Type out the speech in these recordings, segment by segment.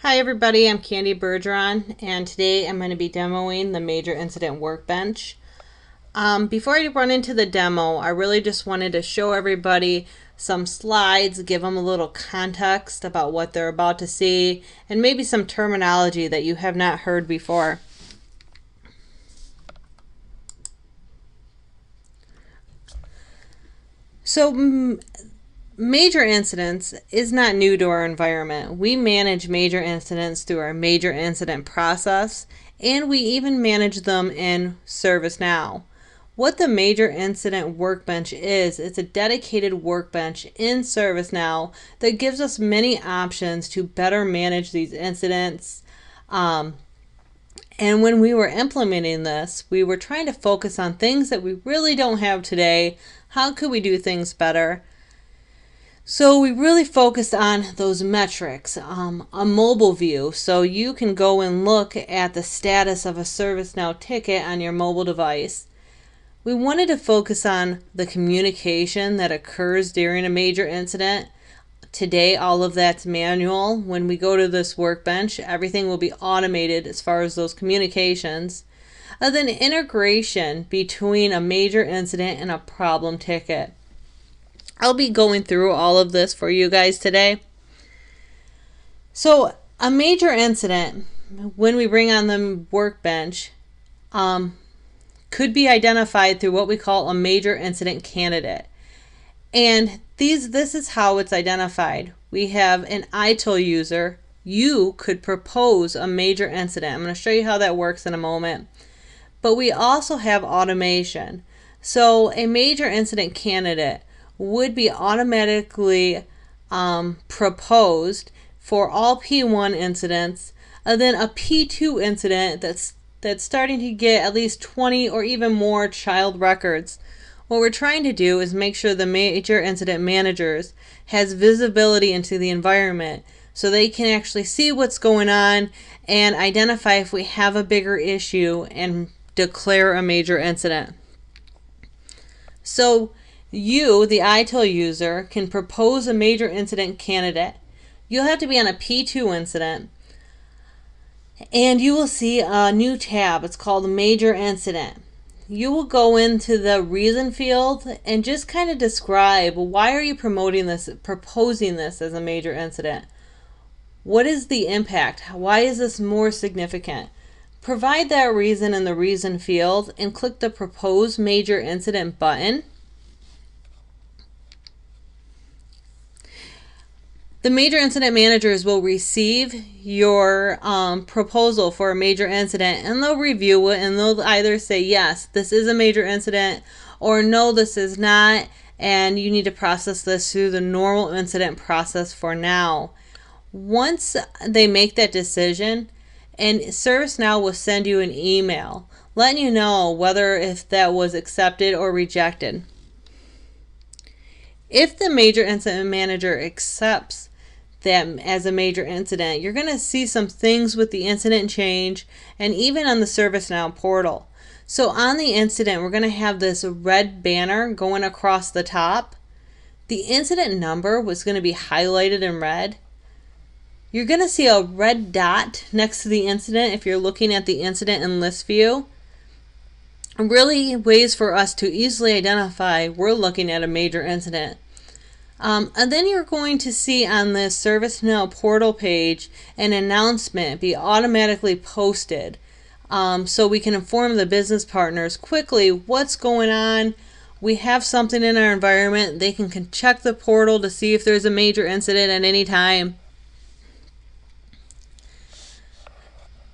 Hi everybody, I'm Candy Bergeron, and today I'm going to be demoing the Major Incident Workbench. Before I run into the demo, I really just wanted to show everybody some slides, give them a little context about what they're about to see, and maybe some terminology that you have not heard before. So, major incidents is not new to our environment. We manage major incidents through our major incident process, and we even manage them in ServiceNow. What the Major Incident Workbench is, it's a dedicated workbench in ServiceNow that gives us many options to better manage these incidents. And when we were implementing this, we were trying to focus on things that we really don't have today. How could we do things better? So we really focused on those metrics, a mobile view, so you can go and look at the status of a ServiceNow ticket on your mobile device. We wanted to focus on the communication that occurs during a major incident. Today, all of that's manual. When we go to this workbench, everything will be automated as far as those communications. And then integration between a major incident and a problem ticket. I'll be going through all of this for you guys today. So a major incident, when we bring on the workbench, could be identified through what we call a major incident candidate. And this is how it's identified. We have an ITIL user. You could propose a major incident. I'm going to show you how that works in a moment. But we also have automation. So a major incident candidate would be automatically proposed for all P1 incidents, and then a P2 incident that's starting to get at least 20 or even more child records. What we're trying to do is make sure the major incident managers has visibility into the environment so they can actually see what's going on and identify if we have a bigger issue and declare a major incident. So you, the ITIL user, can propose a major incident candidate. You'll have to be on a P2 incident, and you will see a new tab. It's called Major Incident. You will go into the reason field and just kind of describe, why are you proposing this as a major incident? What is the impact? Why is this more significant? Provide that reason in the reason field and click the Propose Major Incident button. The major incident managers will receive your proposal for a major incident, and they'll review it, and they'll either say, yes, this is a major incident, or no, this is not, and you need to process this through the normal incident process for now. Once they make that decision, and ServiceNow will send you an email letting you know whether if that was accepted or rejected. If the major incident manager accepts that as a major incident, you're going to see some things with the incident change and even on the ServiceNow portal. So on the incident, we're going to have this red banner going across the top. The incident number was going to be highlighted in red. You're going to see a red dot next to the incident if you're looking at the incident in list view. Really ways for us to easily identify we're looking at a major incident. And then you're going to see on the ServiceNow portal page an announcement be automatically posted, so we can inform the business partners quickly what's going on. We have something in our environment. They can check the portal to see if there's a major incident at any time.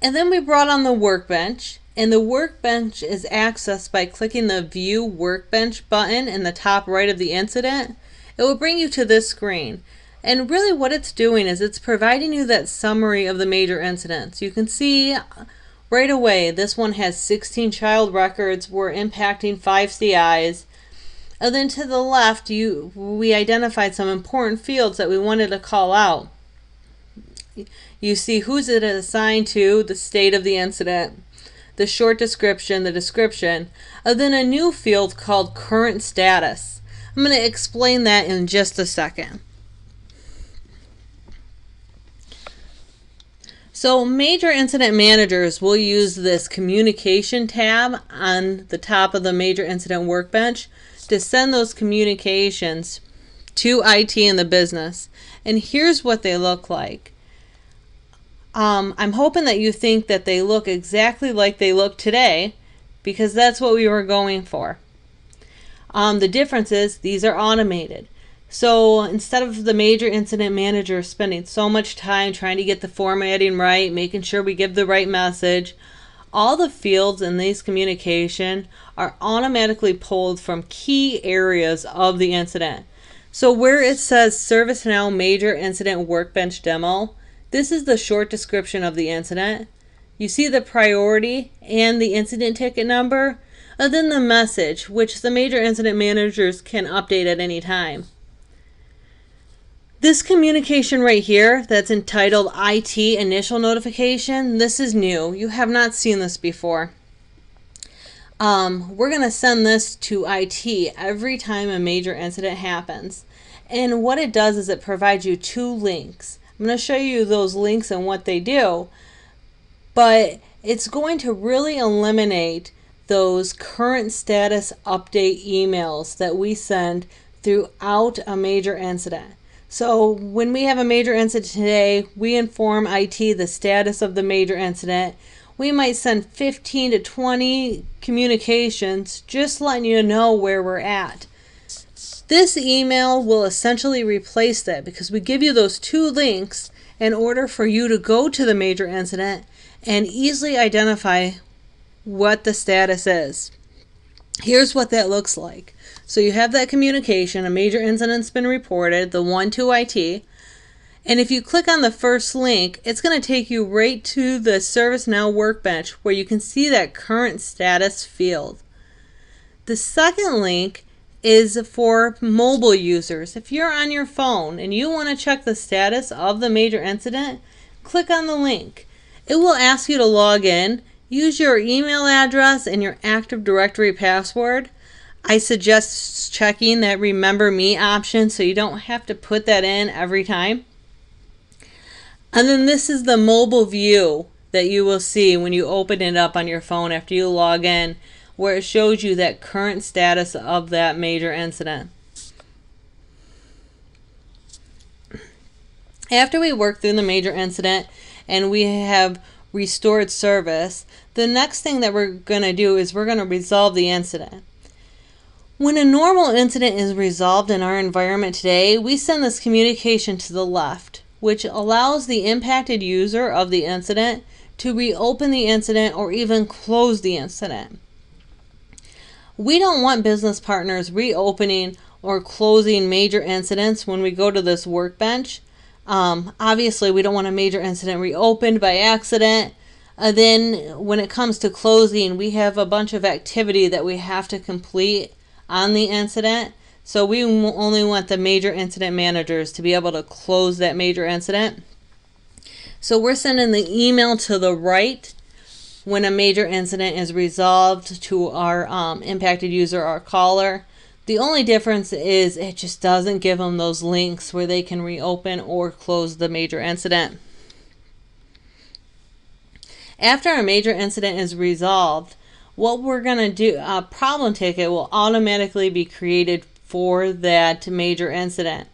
And then we brought on the workbench, and the workbench is accessed by clicking the View Workbench button in the top right of the incident. It will bring you to this screen, and really what it's doing is it's providing you that summary of the major incidents. You can see right away this one has 16 child records. We're impacting 5 CIs, and then to the left we identified some important fields that we wanted to call out. You see who's it assigned to, the state of the incident, the short description, the description, and then a new field called current status. I'm going to explain that in just a second. So major incident managers will use this communication tab on the top of the major incident workbench to send those communications to IT in the business. And here's what they look like. I'm hoping that you think that they look exactly like they look today, because that's what we were going for. The difference is these are automated. So instead of the major incident manager spending so much time trying to get the formatting right, making sure we give the right message, all the fields in these communication are automatically pulled from key areas of the incident. So where it says ServiceNow Major Incident Workbench Demo, this is the short description of the incident. You see the priority and the incident ticket number, and then the message, which the major incident managers can update at any time. This communication right here that's entitled IT Initial Notification, this is new. You have not seen this before. We're going to send this to IT every time a major incident happens. And what it does is it provides you two links. I'm going to show you those links and what they do, but it's going to really eliminate those current status update emails that we send throughout a major incident. So when we have a major incident today, we inform IT the status of the major incident. We might send 15 to 20 communications just letting you know where we're at. This email will essentially replace that, because we give you those two links in order for you to go to the major incident and easily identify what the status is. Here's what that looks like. So you have that communication, a major incident's been reported, the one to IT. And if you click on the first link, it's going to take you right to the ServiceNow workbench where you can see that current status field. The second link is for mobile users. If you're on your phone and you want to check the status of the major incident, click on the link. It will ask you to log in. Use your email address and your Active Directory password. I suggest checking that Remember Me option so you don't have to put that in every time. And then this is the mobile view that you will see when you open it up on your phone after you log in, where it shows you that current status of that major incident. After we work through the major incident and we have restored service, the next thing that we're going to do is we're going to resolve the incident. When a normal incident is resolved in our environment today, we send this communication to the left, which allows the impacted user of the incident to reopen the incident or even close the incident. We don't want business partners reopening or closing major incidents when we go to this workbench. Obviously, we don't want a major incident reopened by accident. Then when it comes to closing, we have a bunch of activity that we have to complete on the incident. So we only want the major incident managers to be able to close that major incident. So we're sending the email to the right when a major incident is resolved to our impacted user or caller. The only difference is it just doesn't give them those links where they can reopen or close the major incident. After a major incident is resolved, what we're going to do, a problem ticket will automatically be created for that major incident.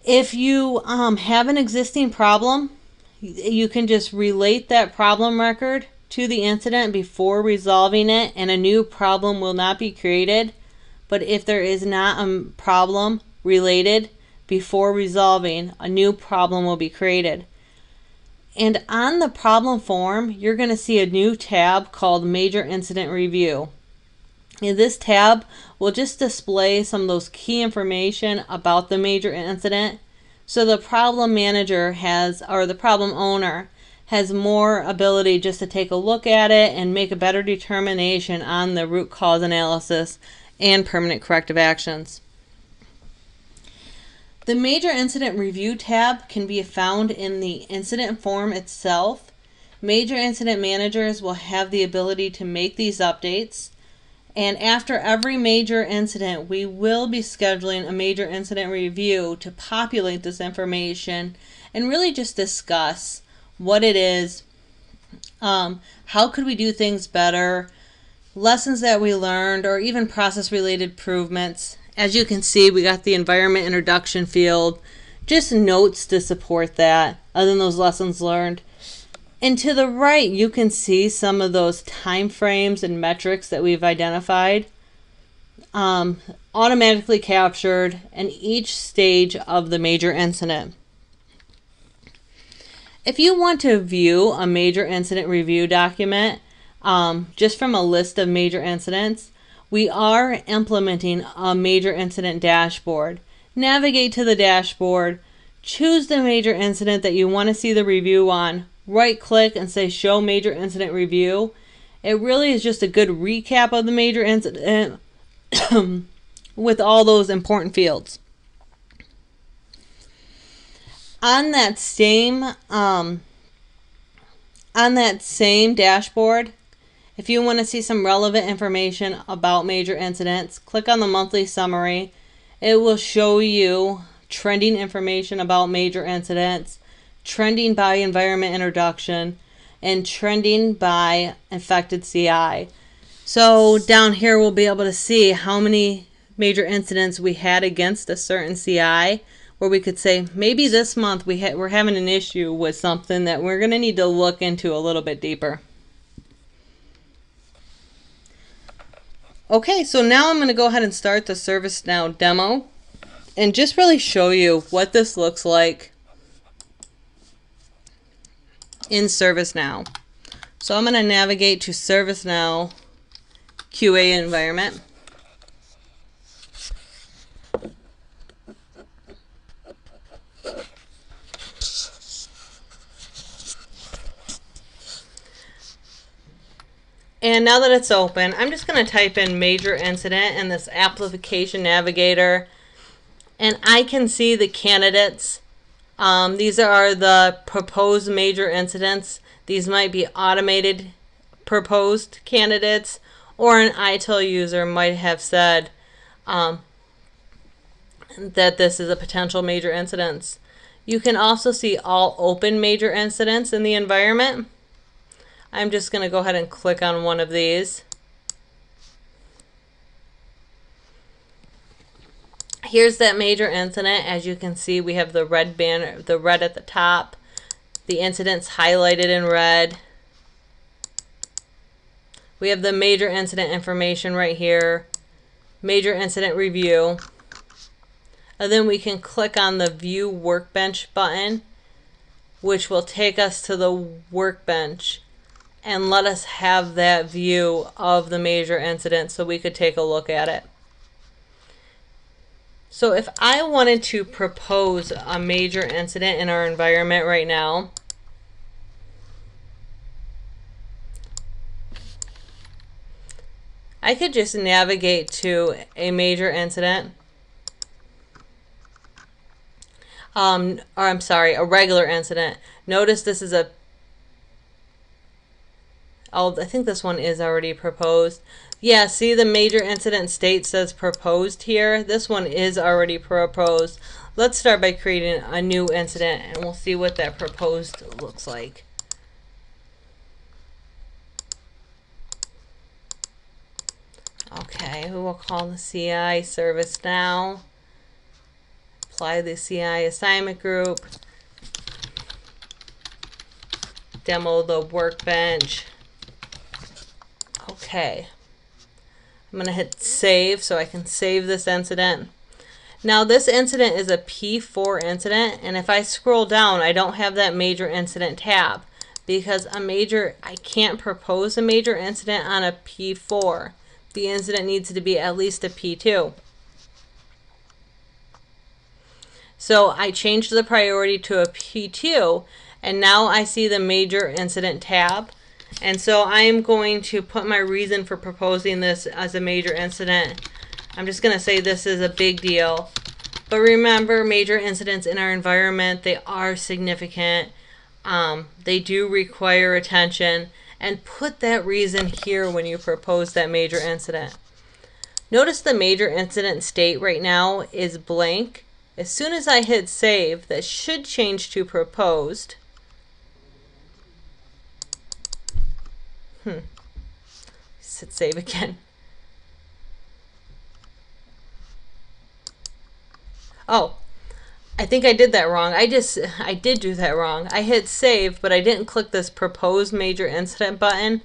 If you have an existing problem, you can just relate that problem record to the incident before resolving it, and a new problem will not be created. But if there is not a problem related before resolving, a new problem will be created. And on the problem form, you're going to see a new tab called Major Incident Review. And this tab will just display some of those key information about the major incident, so the problem manager has, or the problem owner has more ability just to take a look at it and make a better determination on the root cause analysis and permanent corrective actions. The Major Incident Review tab can be found in the incident form itself. Major incident managers will have the ability to make these updates. And after every major incident, we will be scheduling a major incident review to populate this information and really just discuss what it is, how could we do things better, lessons that we learned, or even process-related improvements. As you can see, we got the environment introduction field, just notes to support that, other than those lessons learned. And to the right, you can see some of those time frames and metrics that we've identified, automatically captured, and each stage of the major incident. If you want to view a major incident review document, just from a list of major incidents, we are implementing a major incident dashboard. Navigate to the dashboard, choose the major incident that you want to see the review on, right click and say show major incident review. It really is just a good recap of the major incident with all those important fields. On that same dashboard, if you want to see some relevant information about major incidents, click on the monthly summary. It will show you trending information about major incidents, trending by environment introduction, and trending by affected CI. So down here we'll be able to see how many major incidents we had against a certain CI, where we could say maybe this month we're having an issue with something that we're going to need to look into a little bit deeper. Okay, so now I'm going to go ahead and start the ServiceNow demo and just really show you what this looks like in ServiceNow. So I'm going to navigate to ServiceNow QA environment. And now that it's open, I'm just going to type in major incident in this application navigator, and I can see the candidates. These are the proposed major incidents. These might be automated proposed candidates, or an ITIL user might have said that this is a potential major incident. You can also see all open major incidents in the environment. I'm just going to go ahead and click on one of these. Here's that major incident. As you can see, we have the red banner, the red at the top, the incidents highlighted in red. We have the major incident information right here, major incident review. And then we can click on the View Workbench button, which will take us to the workbench and let us have that view of the major incident so we could take a look at it. So if I wanted to propose a major incident in our environment right now, I could just navigate to a major incident, or I'm sorry, a regular incident. Notice this is I think this one is already proposed. Yeah, see the major incident state says proposed here. This one is already proposed. Let's start by creating a new incident and we'll see what that proposed looks like. Okay, we will call the CI ServiceNow. Apply the CI assignment group. Demo the workbench. Okay. I'm going to hit save so I can save this incident. Now this incident is a P4 incident, and if I scroll down, I don't have that major incident tab because I can't propose a major incident on a P4. The incident needs to be at least a P2. So I changed the priority to a P2, and now I see the major incident tab. And so I'm going to put my reason for proposing this as a major incident. I'm just going to say this is a big deal. But remember, major incidents in our environment, they are significant. They do require attention. And put that reason here when you propose that major incident. Notice the major incident state right now is blank. As soon as I hit save, that should change to proposed. Hit save again. Oh, I think I did that wrong. I did do that wrong. I hit save, but I didn't click this propose major incident button.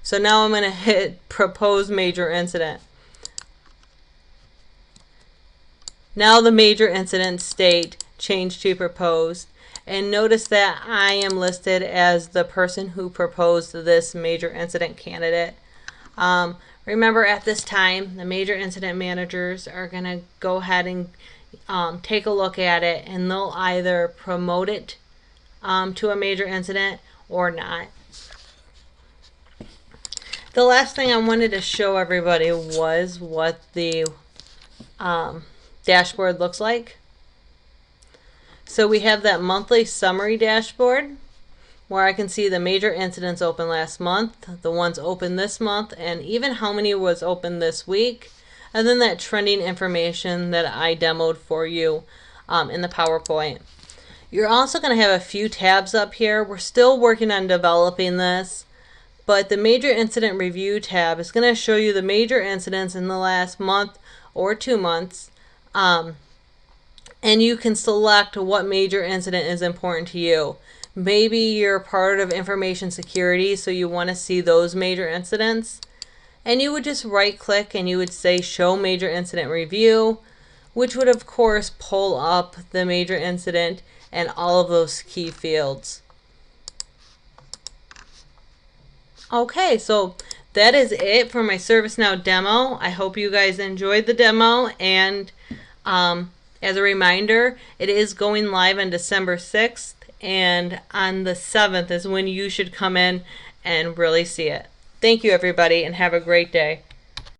So now I'm going to hit propose major incident. Now the major incident state changed to proposed. And notice that I am listed as the person who proposed this major incident candidate. Remember, at this time, the major incident managers are going to go ahead and take a look at it, and they'll either promote it to a major incident or not. The last thing I wanted to show everybody was what the dashboard looks like. So we have that monthly summary dashboard where I can see the major incidents open last month, the ones open this month, and even how many was open this week. And then that trending information that I demoed for you in the PowerPoint. You're also going to have a few tabs up here. We're still working on developing this, but the major incident review tab is going to show you the major incidents in the last month or 2 months. And you can select what major incident is important to you. Maybe you're part of information security, so you want to see those major incidents. And you would just right click and you would say show major incident review, which would of course pull up the major incident and all of those key fields. Okay, so that is it for my ServiceNow demo. I hope you guys enjoyed the demo, and as a reminder, it is going live on December 6th, and on the 7th is when you should come in and really see it. Thank you, everybody, and have a great day.